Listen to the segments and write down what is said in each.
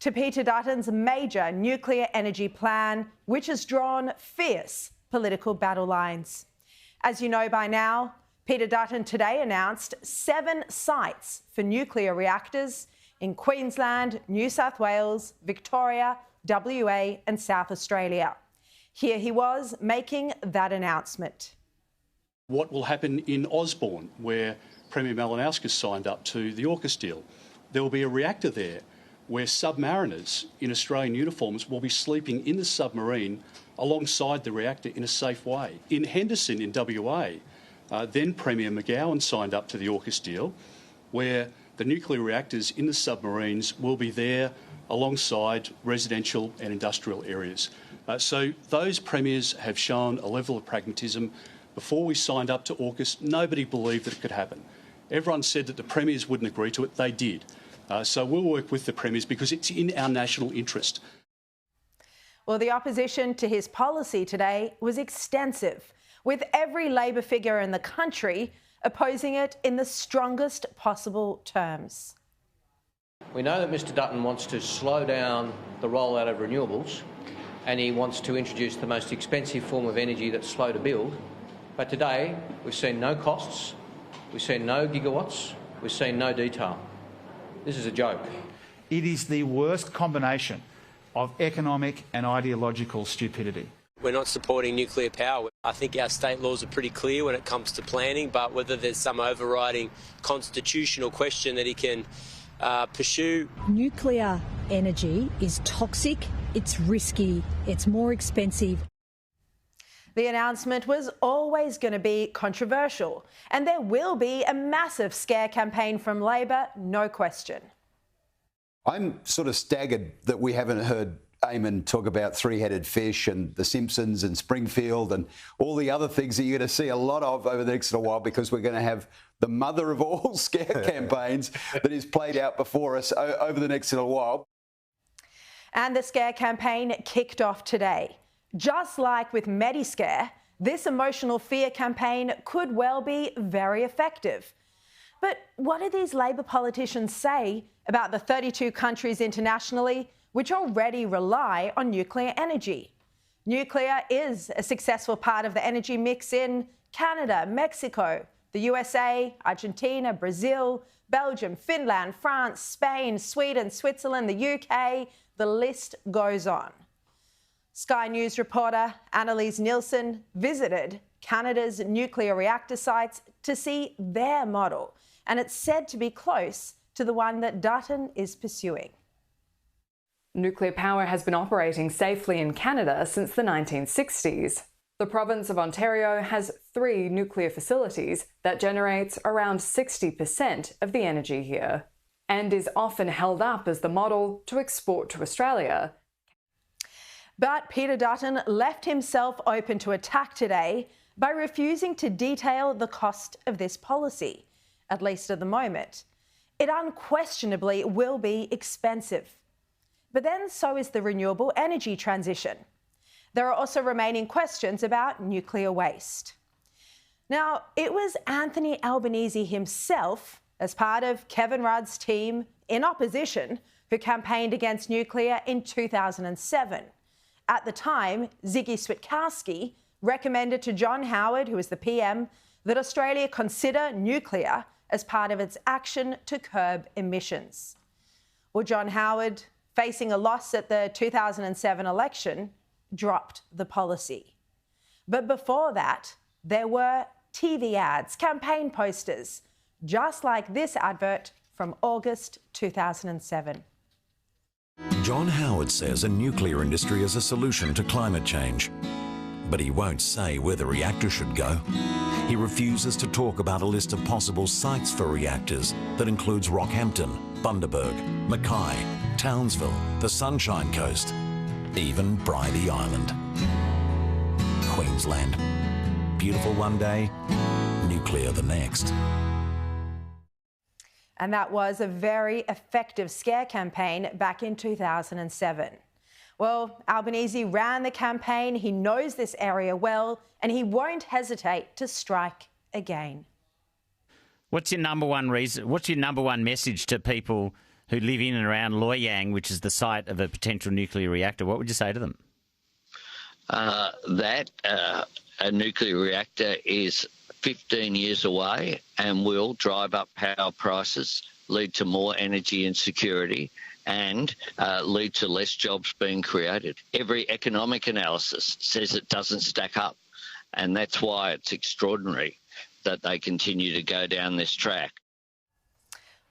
to Peter Dutton's major nuclear energy plan, which has drawn fierce political battle lines. As you know by now, Peter Dutton today announced 7 sites for nuclear reactors in Queensland, New South Wales, Victoria, WA and South Australia. Here he was making that announcement. What will happen in Osborne, where Premier Malinauskas signed up to the AUKUS deal? There will be a reactor there where submariners in Australian uniforms will be sleeping in the submarine alongside the reactor in a safe way. In Henderson in WA, then Premier McGowan signed up to the AUKUS deal, where the nuclear reactors in the submarines will be there alongside residential and industrial areas. So those premiers have shown a level of pragmatism. Before we signed up to AUKUS, nobody believed that it could happen. Everyone said that the premiers wouldn't agree to it. They did. So we'll work with the premiers because it's in our national interest. Well, the opposition to his policy today was extensive, with every Labor figure in the country opposing it in the strongest possible terms. We know that Mr Dutton wants to slow down the rollout of renewables and he wants to introduce the most expensive form of energy that's slow to build. But today we've seen no costs, we've seen no gigawatts, we've seen no detail. This is a joke. It is the worst combination of economic and ideological stupidity. We're not supporting nuclear power. I think our state laws are pretty clear when it comes to planning, but whether there's some overriding constitutional question that he can pursue. Nuclear energy is toxic, it's risky, it's more expensive. The announcement was always going to be controversial, and there will be a massive scare campaign from Labor, no question. I'm sort of staggered that we haven't heard Eamon talk about three-headed fish and The Simpsons and Springfield and all the other things that you're going to see a lot of over the next little while, because we're going to have the mother of all scare campaigns that is played out before us over the next little while. And the scare campaign kicked off today. Just like with Mediscare, this emotional fear campaign could well be very effective. But what do these Labor politicians say about the 32 countries internationally which already rely on nuclear energy? Nuclear is a successful part of the energy mix in Canada, Mexico, the USA, Argentina, Brazil, Belgium, Finland, France, Spain, Sweden, Switzerland, the UK, the list goes on. Sky News reporter Annalise Nielsen visited Canada's nuclear reactor sites to see their model, and it's said to be close to the one that Dutton is pursuing. Nuclear power has been operating safely in Canada since the 1960s. The province of Ontario has 3 nuclear facilities that generates around 60% of the energy here, and is often held up as the model to export to Australia. But Peter Dutton left himself open to attack today by refusing to detail the cost of this policy, at least at the moment. It unquestionably will be expensive. But then so is the renewable energy transition. There are also remaining questions about nuclear waste. Now, it was Anthony Albanese himself, as part of Kevin Rudd's team in opposition, who campaigned against nuclear in 2007. At the time, Ziggy Switkowski recommended to John Howard, who was the PM, that Australia consider nuclear as part of its action to curb emissions. Well, John Howard, facing a loss at the 2007 election, dropped the policy. But before that, there were TV ads, campaign posters, just like this advert from August 2007. John Howard says a nuclear industry is a solution to climate change. But he won't say where the reactor should go. He refuses to talk about a list of possible sites for reactors that includes Rockhampton, Bundaberg, Mackay, Townsville, the Sunshine Coast, even Bribie Island. Queensland. Beautiful one day, nuclear the next. And that was a very effective scare campaign back in 2007. Well, Albanese ran the campaign, he knows this area well, and he won't hesitate to strike again. What's your number one reason? What's your number one message to people who live in and around Loyang, which is the site of a potential nuclear reactor, what would you say to them? That a nuclear reactor is 15 years away and will drive up power prices, lead to more energy insecurity, and lead to less jobs being created. Every economic analysis says it doesn't stack up, and that's why it's extraordinary that they continue to go down this track.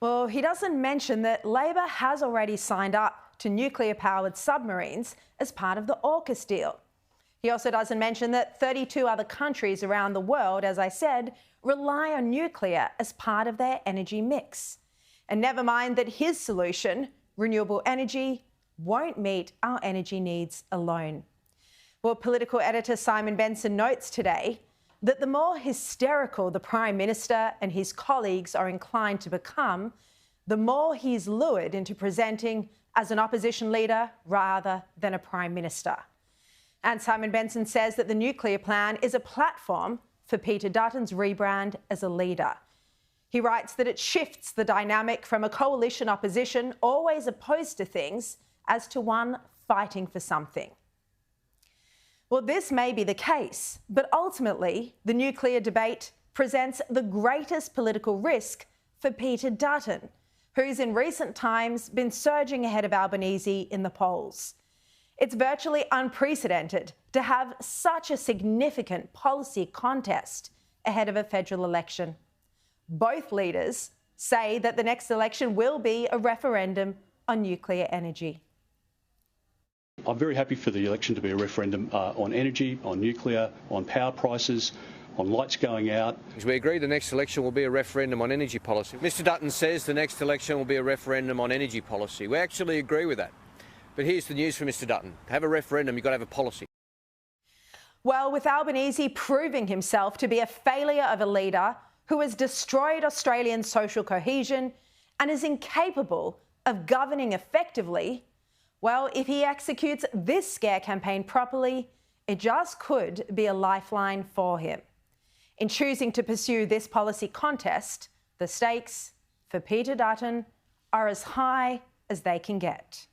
Well, he doesn't mention that Labor has already signed up to nuclear-powered submarines as part of the AUKUS deal. He also doesn't mention that 32 other countries around the world, as I said, rely on nuclear as part of their energy mix. And never mind that his solution, renewable energy, won't meet our energy needs alone. Well, political editor Simon Benson notes today that the more hysterical the Prime Minister and his colleagues are inclined to become, the more he's lured into presenting as an opposition leader rather than a Prime Minister. And Simon Benson says that the nuclear plan is a platform for Peter Dutton's rebrand as a leader. He writes that it shifts the dynamic from a coalition opposition always opposed to things as to one fighting for something. Well, this may be the case, but ultimately the nuclear debate presents the greatest political risk for Peter Dutton, who's in recent times been surging ahead of Albanese in the polls. It's virtually unprecedented to have such a significant policy contest ahead of a federal election. Both leaders say that the next election will be a referendum on nuclear energy. I'm very happy for the election to be a referendum on energy, on nuclear, on power prices, on lights going out. We agree the next election will be a referendum on energy policy. Mr Dutton says the next election will be a referendum on energy policy. We actually agree with that. But here's the news for Mr Dutton. To have a referendum, you've got to have a policy. Well, with Albanese proving himself to be a failure of a leader who has destroyed Australian social cohesion and is incapable of governing effectively, well, if he executes this scare campaign properly, it just could be a lifeline for him. In choosing to pursue this policy contest, the stakes for Peter Dutton are as high as they can get.